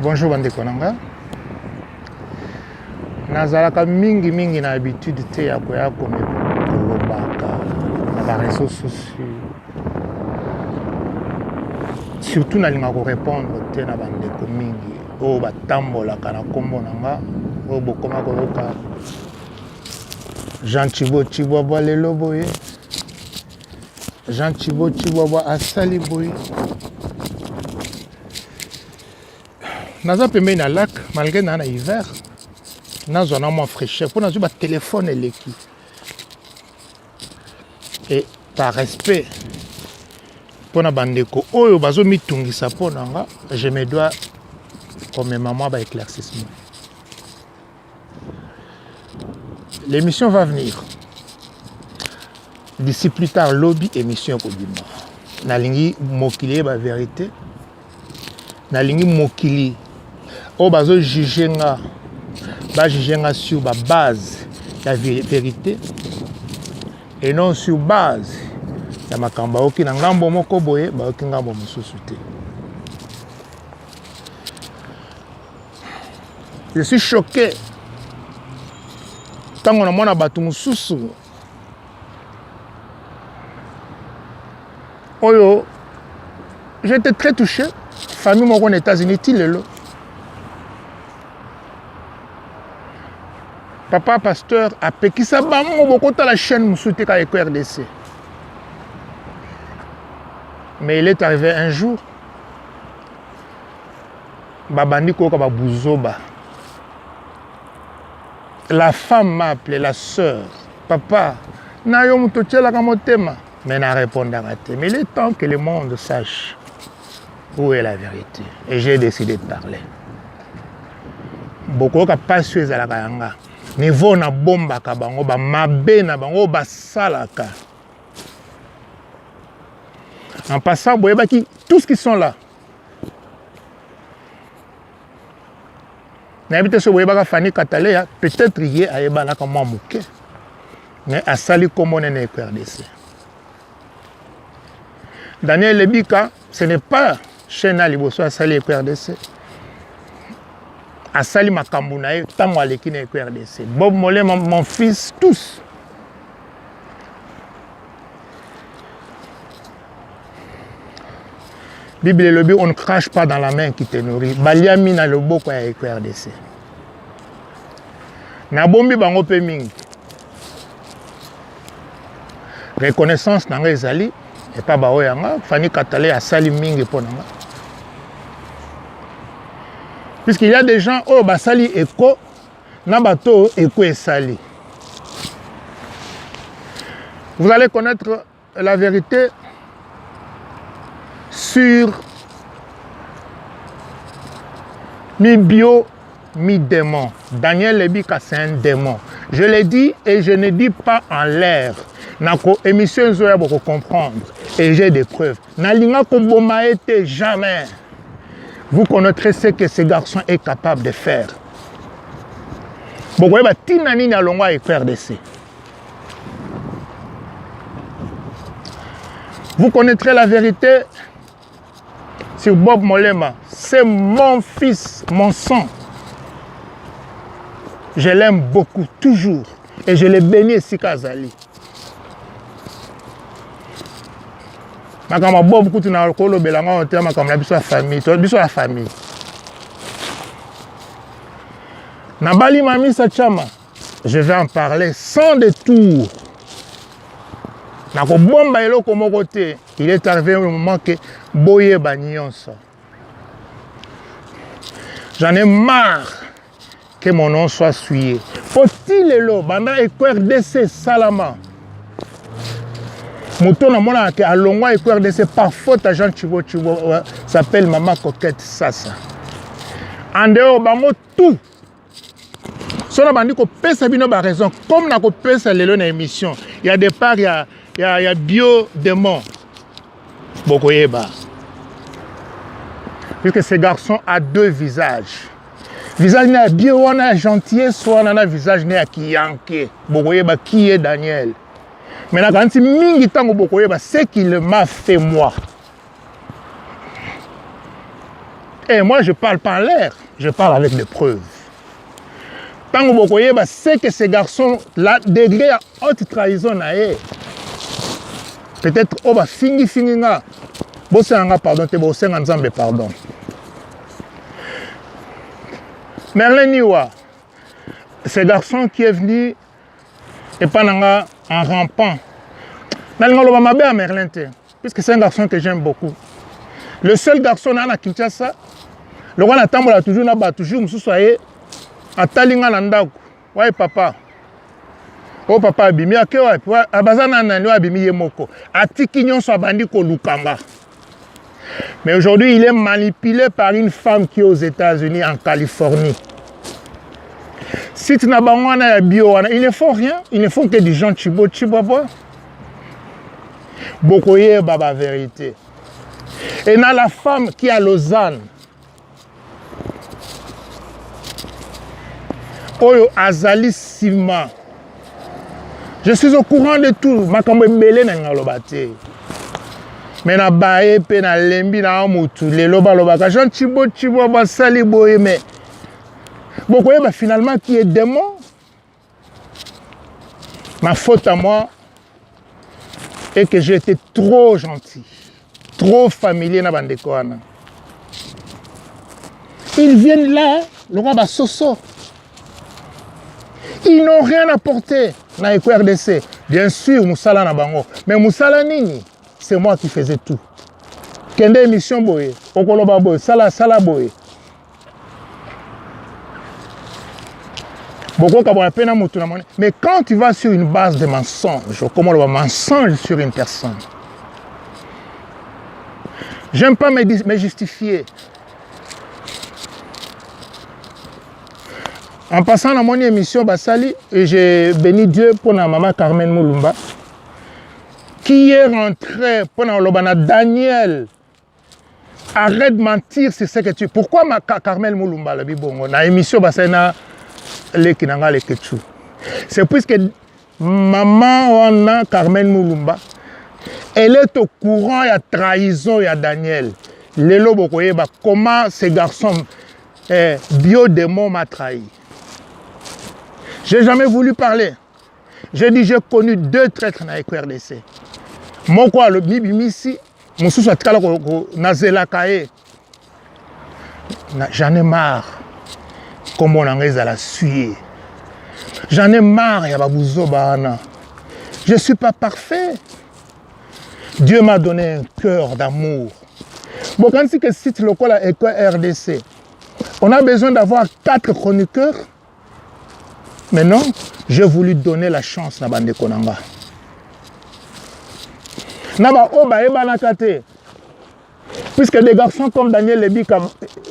Bonjour bandeko nanga. Nazalaka mingi na habitude te ya koya kolobaka na ba réseaux sociaux. Surtout nalinga ko répondre te na bandeko mingi o batambolaka na kombo nanga o bokoma koloka Jean Thibaut Chibwabwa lelo boye. Jean Thibaut Chibwabwa asali boye. Naza pembeni na lac malgré na hiver. Nazo na mo fraîcheur pour nazo ba téléphone eleki. Et par respect pour na bandeko oyo bazo mitungisa po nanga, je me dois comme maman ba éclaircissement. L'émission va venir. D'ici plus tard lobby émission kodima. Nalingi mokili ba vérité. Nalingi mokili o bazo juger nga ba juger nga sur ba base la vérité et non sur base ya makamba oki na ngambo moko boye ba oki ngambo mosusu te. Je suis choqué tango na mona batu mosusu oyo j'étais très touché. Famille moko aux États-Unis tilelo. Papa pasteur a pekisa bango bokota la chaîne musute ka RDC. Mais il est arrivé un jour babandi ko ka babuzoba. La femme m'a appelé, la sœur. Papa, na yo mutochela ka motema. Mais n'a répondu à raté. Mais il est temps que le monde sache où est la vérité. Et j'ai décidé de parler. Beaucoup de passions à la kayanga. Niveau na bomba kabango ba mabe na bango ba salaka. En passant, boyebaki tous qui sont là. N'habite ce boyebaka Fanny Katalea peut-être hier a yebana comme moi mouké. Mais a sali comme on est RDC. Daniel Lebika, ce n'est pas Chena Liboso a sali RDC. A sali Makambunae, tango aleki na RDC. Bob Mollet, mon fils, tous. Bible et le but, on ne crache pas dans la main qui te nourrit. Baliami na loboko ya RDC. Na bombi bango pe mingi. Reconnaissance nanga ezali. Et pas baoyanga, Fanny Katale a sali mingi ponanga. Puisqu'il y a des gens oh basali eko na bato eko et sali. Vous allez connaître la vérité sur mi bio mi démon. Daniel Lebika c'est un démon. Je l'ai dit et je ne dis pas en l'air. Nako émission zoya boko comprendre et j'ai des preuves. Nalinga komboma été jamais. Vous connaîtrez ce que ce garçon est capable de faire. Boko yeba tinani na longa et RDC. Vous connaîtrez la vérité sur Bob Molema. C'est mon fils, mon sang. Je l'aime beaucoup, toujours. Et je l'ai béni ici Kazali. Makama Bob kuti na kolo belanga on terme comme la biso la famille, to biso la famille. Na bali mami sa chama, je vais en parler sans détour. Na ko bomba eloko moko te, il est arrivé un moment que boye banyonsa. J'en ai marre que mon nom soit souillé. Faut-il le banda RDC salama. Mouton a mon que à Longwa et RDC par faute à Jean Thibaut s'appelle Maman Coquette Sassa. En dehors bango tout. Son bandi ko pesa bino ba raison comme na ko pesa lelo na émission. Il y a des parts il y a bio démon. Bokoyeba. Puisque ce garçon a deux visages. Visage n'est bien ou a gentil, soit on a un visage n'est à Kiyanke. Bokoyeba qui est Daniel. Mais la grande mingi tango bokoyeba c'est qu'il m'a fait moi. Et moi, je ne parle pas en l'air, je parle avec des preuves. Tant que vous voyez, c'est que ces garçons, là, degré à haute trahison, peut-être, oh, fini, pardon, pardon. Merlin Niwa, ce garçon qui est venu et pas en rampant. Merlin, puisque c'est un garçon que j'aime beaucoup. Le seul garçon à Kinshasa, le roi n'a toujours n'a toujours à Talinga Nandaku. Ouais, papa. Oh, papa, abimi, ake ouais, abazana nani abimi yemoko. Atikinyon soit bandi ko lukanga. Mais aujourd'hui, il est manipulé par une femme qui est aux États-Unis, en Californie. Si tu n'as pas bio, ils ne font rien, ils ne font que du gens chibo. Bokoye baba vérité. Et dans la femme qui est à Lausanne, Oyo Azali Sima. Je suis au courant de tout. Makambo belé na ngalobate. Mais na bae pe na lembi na mutu le loba ka Jean chibo ba sali boye mais bokoye ba finalement qui est démon. Ma faute à moi est que j'ai été trop gentil, trop familier na bandekoana. Ils viennent là, le roi ba soso. Ils n'ont rien apporté dans le RDC. Bien sûr, Moussala na bango. Mais Moussala nini, c'est moi qui faisais tout. Kende émission boye, okoloba boye, sala boye. Mais quand tu vas sur une base de mensonges, comment on va mensonge sur une personne? J'aime pas me justifier. En passant dans mon émission Basali, j'ai béni Dieu pour ma maman Carmen Moulumba, qui est rentrée pour l'obana Daniel. Arrête de mentir, c'est ce que tu. Pourquoi ma Carmen Moulumba la bibongo na émission Basali le kinanga le ketchu. C'est puisque maman Carmen Moulumba, elle est au courant de la trahison de Daniel. Lelo bokoye ba comment ce garçon biodémon m'a trahi. J'ai jamais voulu parler. J'ai dit, j'ai connu 2 traîtres dans le RDC. Mon quoi, le Mibimisi, mon sous a tkala ko nazela kae. J'en ai marre. Comme on en est à la suie. J'en ai marre, Yababouzo Bahana. Je ne suis pas parfait. Dieu m'a donné un cœur d'amour. Bon, quand c'est que site local est RDC, on a besoin d'avoir 4 chroniqueurs. Mais non, j'ai voulu donner la chance à Bande Konanga. Naba Oba Eba Nakate. Puisque des garçons comme Daniel Lebi,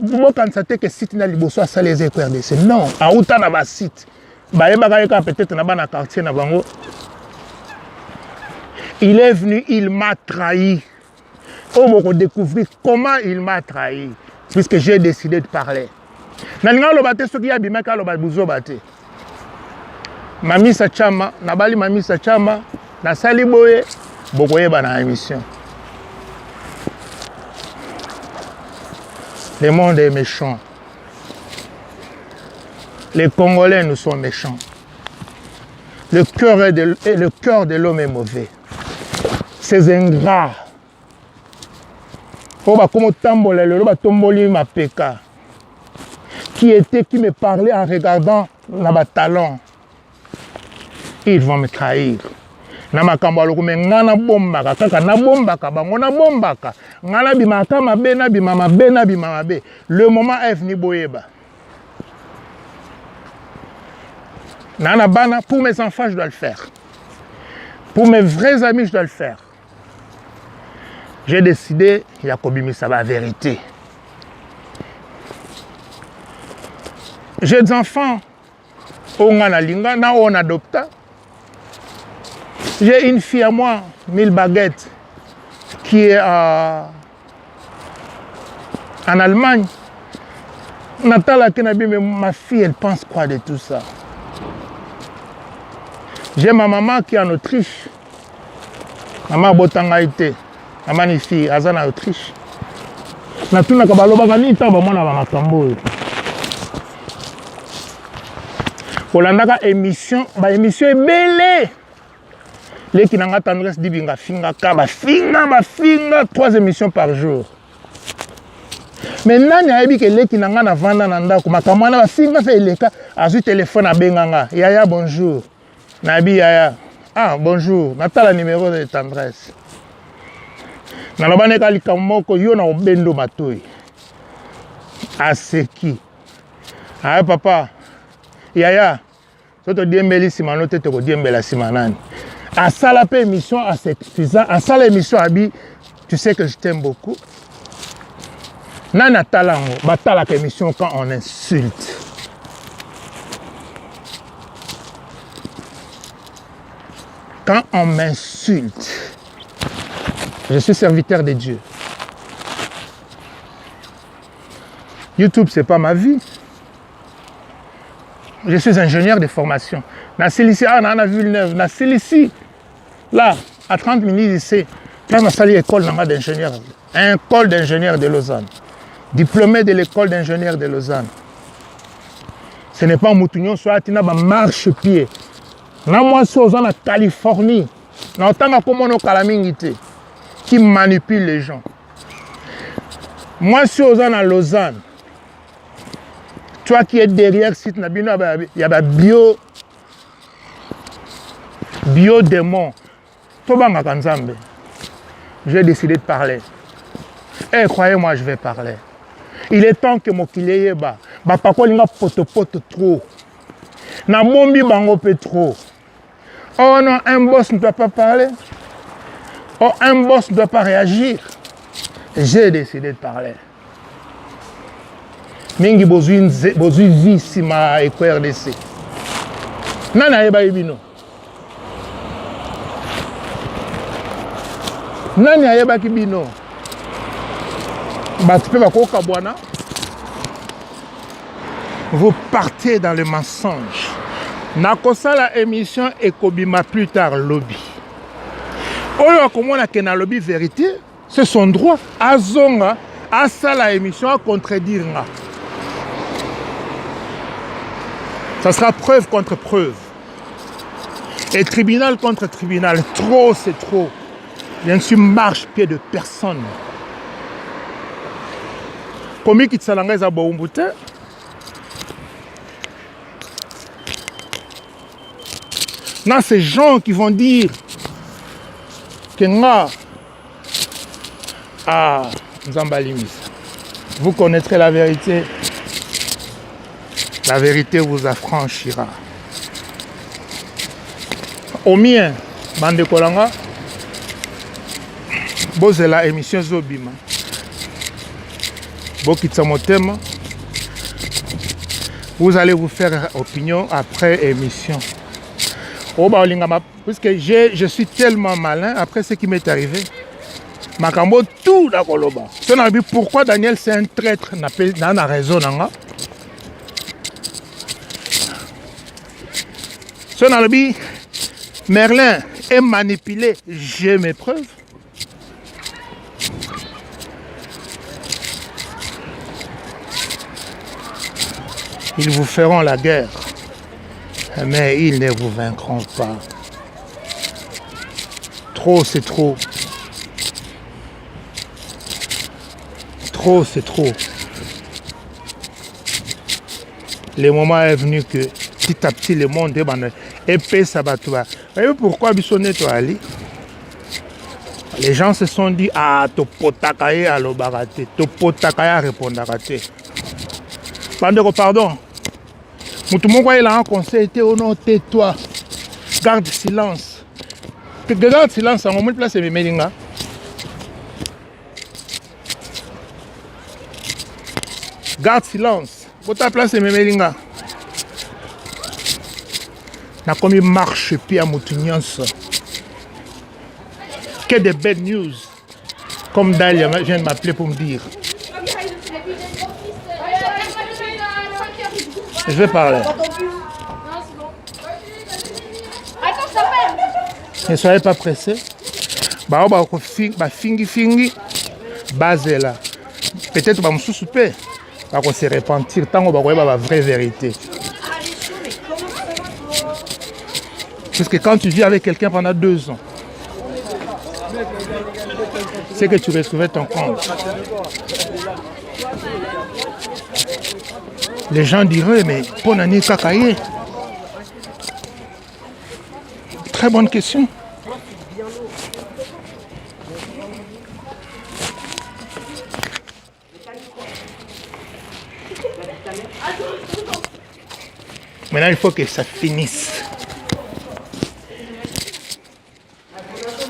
vous constatez que site na liboso ça les RDC. Non, à Outa Naba site. Ba Eba Kayeka peut-être Naba na quartier na bango. Il est venu, il m'a trahi. On va découvrir comment il m'a trahi. Puisque j'ai décidé de parler. Nalinga lobate ce qui a bimaka lobabouzo bate. Mami Sachama, Nabali Mami Sachama, na Saliboye, Bokoye na émission. Le monde est méchant. Les Congolais, nous sommes méchants. Le cœur de l'homme est mauvais. Ces ingrats. Qui me parlait en regardant ma talon. Ils vont me trahir. Le moment est venu boyeba. Pour mes enfants, je dois le faire. Pour mes vrais amis, je dois le faire. J'ai décidé, Yakobi ça va la vérité. J'ai des enfants. On adopte. J'ai une fille à moi, 1000 baguettes, qui est en Allemagne. Nathalie Kenabi, mais ma fille, elle pense quoi de tout ça? J'ai ma maman qui est en Autriche. Maman Botangaïté, maman et fille, elle est en Autriche. Na tuna ka balobaka ni ta ba mona ba makambo. Kolandaka émission, ba émission ebele. Leki nanga tendresse dibinga finga ka ba finga 3 émissions par jour. Mais nani ayebi ke leki nanga na vanda na ndako makambo na ba finga fe eleka azu téléphone abenganga. Yaya bonjour. Nabi yaya. Ah bonjour. Natala numéro de tendresse. Nalobane ka likamoko yo na obendo matoi. Aseki. Ah papa. Yaya. Soto diembeli simano te ko diembela simanani. À ça la émission à cette suffisant. À ça l'émission Abi, tu sais que je t'aime beaucoup. Nana talango, batala émission quand on insulte. Quand on m'insulte, je suis serviteur de Dieu. YouTube, c'est pas ma vie. Je suis ingénieur de formation. Ici, on a vu le neuf. Ici, là, à 30 minutes ici, là, on a sali école d'ingénieur. École d'ingénieur de Lausanne. Diplômé de l'école d'ingénieur de Lausanne. Ce n'est pas un moutounion, soit il y a un marche-pied. Moi, je suis en Californie. Je suis qui manipule les gens. Moi, je suis en Lausanne. Toi qui es derrière site Nabino, il y a bio-démon. J'ai décidé de parler. Et croyez-moi, je vais parler. Il est temps que mon kilé ba. Pas quoi l'inga poto trop. Na mombi bango pe trop. Oh non, un boss ne doit pas parler. Oh, un boss ne doit pas réagir. J'ai décidé de parler. Mingi bozui vie si ma eko RDC. Nana yeba ibino. Nani ayeba kibino. Vous partez dans le mensonge. Nakosa la émission ekobima plus tard lobby. Oyo akomona ke na lobby vérité, c'est son droit. Azonga asa la émission à contredire nga. Ça sera preuve contre preuve. Et tribunal contre tribunal. Trop, c'est trop. Je ne suis marche-pied de personne. Combien qui s'allangait à Boumboute? Non, ces gens qui vont dire que nga Nzambalimis. Vous connaîtrez la vérité. La vérité vous affranchira. Au mien, Bande Kolanga, c'est la émission Zobima. Vous allez vous faire opinion après émission. Puisque je suis tellement malin après ce qui m'est arrivé. Makambo tout d'accord. Pourquoi Daniel c'est un traître n'a raison. Merlin est manipulé, j'ai mes preuves. Ils vous feront la guerre, mais ils ne vous vaincront pas. Trop, c'est trop. Trop, c'est trop. Le moment est venu que petit à petit le monde est bandé. Épée Sabatouba. Vous voyez pourquoi Bissonnet toi Ali? Les gens se sont dit ah Topotakaye à l'obarate, Topotakaye répondre à raté. Pardon. Moutoumouko il a un conseil était au nom tais-toi. Garde silence. Garde silence, on va place mes mélingas. Garde silence. Pour ta place mes mélingas. Na comme il marche puis à Moutounians. Que de bad news. Comme Dalia vient de m'appeler pour me dire. Je vais parler. Ne soyez pas pressés. Fingi. Base là. Peut-être que je vais se repentir tant qu'on va la vraie vérité. Parce que quand tu vis avec quelqu'un pendant 2 ans, c'est que tu recevais ton compte. Les gens diraient, mais pour Nani Kakaye. Très bonne question. Maintenant, il faut que ça finisse.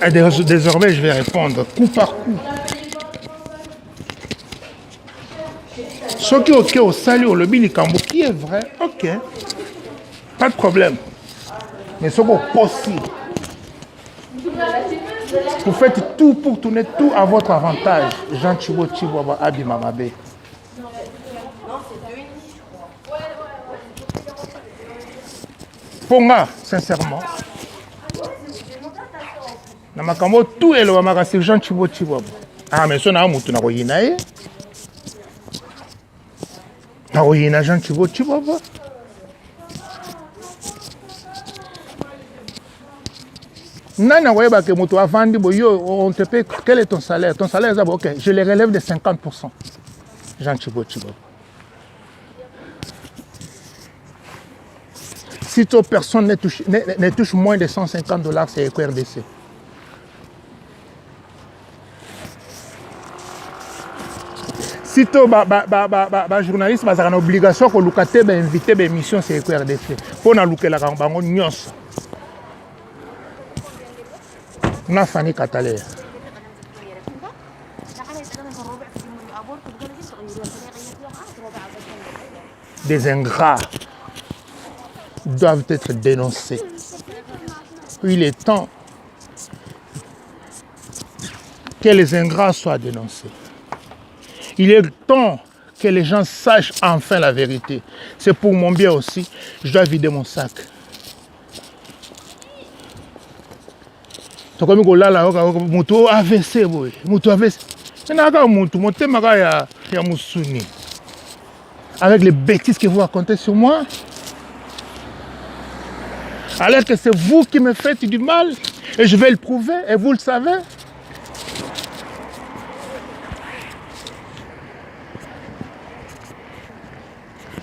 Et désormais, je vais répondre coup par coup. Ce qui est OK au salut, au lobby, qui est vrai, OK. Pas de problème. Mais ce qui est possible. Vous faites tout pour tourner tout à votre avantage. Jean Chibo Chibo Abimamabe. Pour moi, sincèrement, na makambo tout est le magasin Jean Chibo Chibo. Ah mais ça na mutu na koyina e. Na koyina Jean Chibo Chibo. Nana koyeba ke mutu avandi boyo on te paye quel est ton salaire? Ton salaire ça OK, je les relève de 50%. Jean Chibo Chibo. Si toute personne ne touche moins de $150, c'est EcoRDC. Si tout journaliste a une obligation de lucrater, d'inviter des émissions, c'est EcoRDC. Pour nous lucrer la cambango nyos. On a Fanny Katalé. Des ingrats doivent être dénoncés. Il est temps que les ingrats soient dénoncés. Il est temps que les gens sachent enfin la vérité. C'est pour mon bien aussi. Je dois vider mon sac. Avec les bêtises que vous racontez sur moi. Alors que c'est vous qui me faites du mal. Et je vais le prouver. Et vous le savez.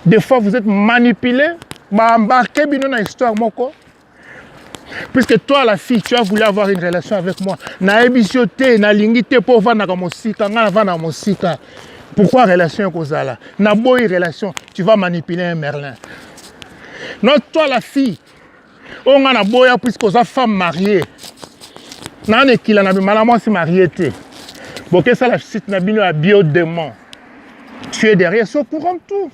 Des fois, vous êtes manipulé. Embarquez bien dans l'histoire, moko. Puisque toi, la fille, tu as voulu avoir une relation avec moi. Na ébisioté, na lingité pour vendre na mosika, na vendre mosika. Pourquoi relation kozala? Na boy relation, tu vas manipuler un merlin. Non, toi, la fille, on a na boya puisque vous êtes femme mariée. Na ne kila na bimala si mariée té. Boké ça la site na bino a biodémon. Tu es derrière, c'est au courant de tout.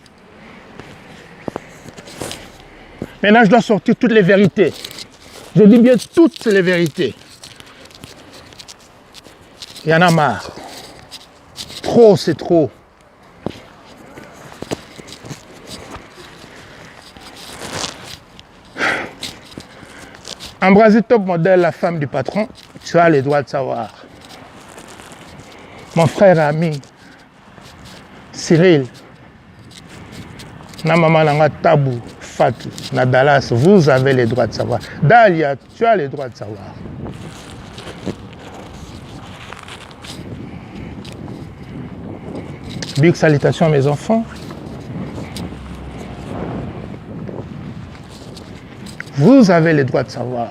Maintenant, je dois sortir toutes les vérités. Je dis bien toutes les vérités. Il y en a marre. Trop, c'est trop. Embrasé top modèle, la femme du patron, tu as le droit de savoir. Mon frère et ami, Cyril, na maman nanga Tabou, Fatou, na Dallas, vous avez le droit de savoir. Dalia, tu as le droit de savoir. Big salutations à mes enfants. Vous avez le droit de savoir.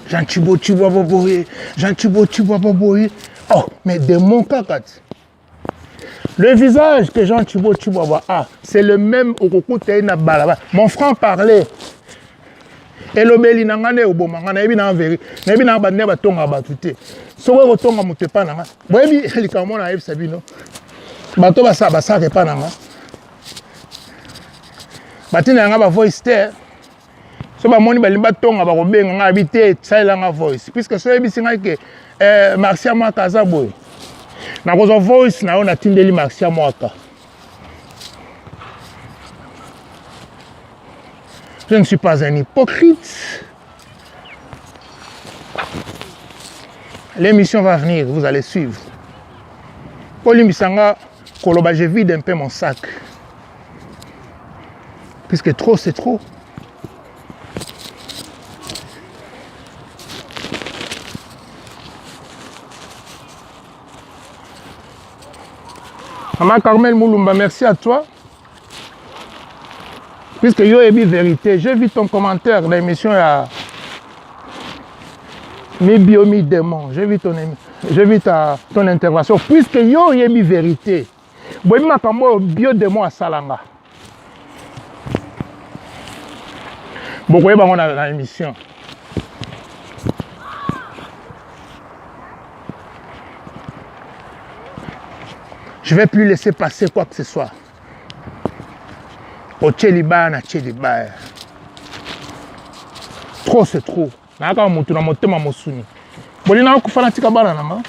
Jean Chibo Chibo Boboye, Jean Chibo Chibo Boboye. Oh, mais de mon cacat. Le visage que Jean Chibo Chibo a, c'est le même au Kokoute na Balaba. Mon frère parlait. Et l'obéli n'angane au bon mangana, et bien en vérité, et bien en bas de tonga batute. Sowe au tonga mutepa nanga. Boyebi, il y a un monde à Eve Sabino. Bato basa basa repa nanga. Batina nanga ba voice ter. So ba moni balimba tonga ba kobenga nga habité tsala nga voice. Puisque so yebi singa ke Marcia Mwaka za boy. Na kozo voice na ona tindeli Marcia Mwaka. Je ne suis pas un hypocrite. L'émission va venir, vous allez suivre. Olimbisanga, Koloba, je vide un peu mon sac. Puisque trop, c'est trop. Maman Carmel Moulumba, merci à toi. Puisque yo ebi vérité, j'ai vu ton commentaire dans l'émission à Mi bio mi démon. J'ai vu ton intervention. Puisque yo ebi vérité. Boy ma kamo bio démon à Salanga. Beaucoup est dans l'émission. Je ne vais plus laisser passer quoi que ce soit. Au Tcheliba, na Tcheliba. Trop, c'est trop. Naka mutu na motema mosuni. Bolina ko fanatika bana nama.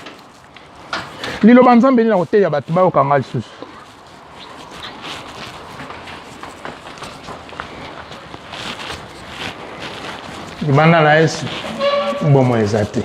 Lilo banzambe ni na hotel ya batu ba okanga lisusu. Libanda na Yesu. Bomo ezate.